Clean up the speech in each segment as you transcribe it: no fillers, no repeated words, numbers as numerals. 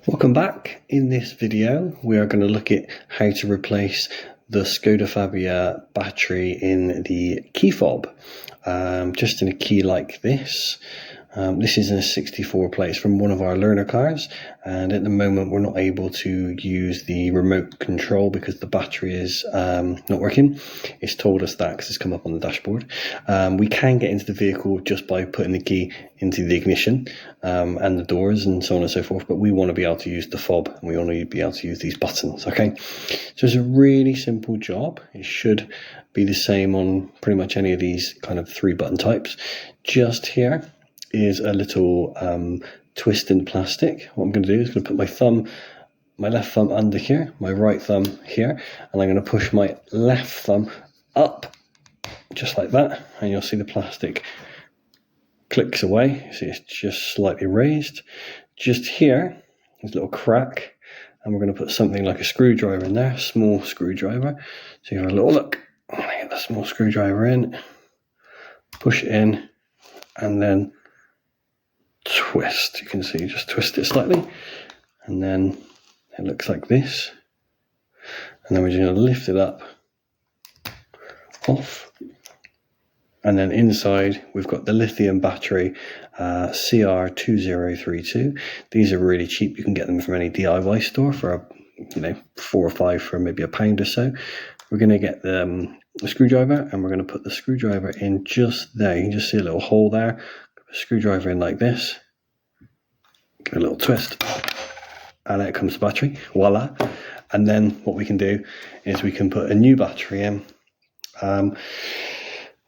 Welcome back. In this video we are going to look at how to replace the Skoda Fabia battery in the key fob, just in a key like this. This is a 64 plate from one of our learner cars, and at the moment we're not able to use the remote control because the battery is not working. It's told us that because it's come up on the dashboard. We can get into the vehicle just by putting the key into the ignition and the doors and so on and so forth, but we want to be able to use the fob and we want to be able to use these buttons. Okay, so it's a really simple job. It should be the same on pretty much any of these kind of 3-button types. Just here is a little twist in plastic. What I'm going to do is going to put my left thumb under here, my right thumb here, and I'm going to push my left thumb up just like that, and you'll see the plastic clicks away. See, it's just slightly raised. Just here there's a little crack, and we're going to put something like a screwdriver in there, a small screwdriver. So you have a little look. Get the small screwdriver in, push it in, and then twist. You can see, just twist it slightly, and then it looks like this. And then we're just going to lift it up, off, and then inside we've got the lithium battery, CR2032. These are really cheap. You can get them from any DIY store for $4 or $5 for maybe £1 or so. We're going to get the screwdriver, and we're going to put the screwdriver in just there. You can just see a little hole there. Screwdriver in like this, give it a little twist, and out comes the battery. Voila. And then what we can do is we can put a new battery in, and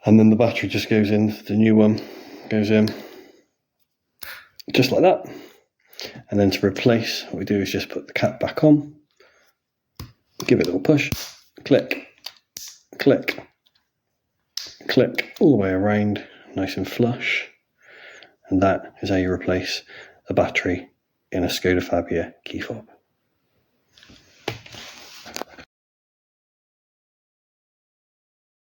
then the battery just goes in, the new one goes in just like that. And then to replace, what we do is just put the cap back on, give it a little push, click, click, click, all the way around, nice and flush. And that is how you replace a battery in a Skoda Fabia key fob.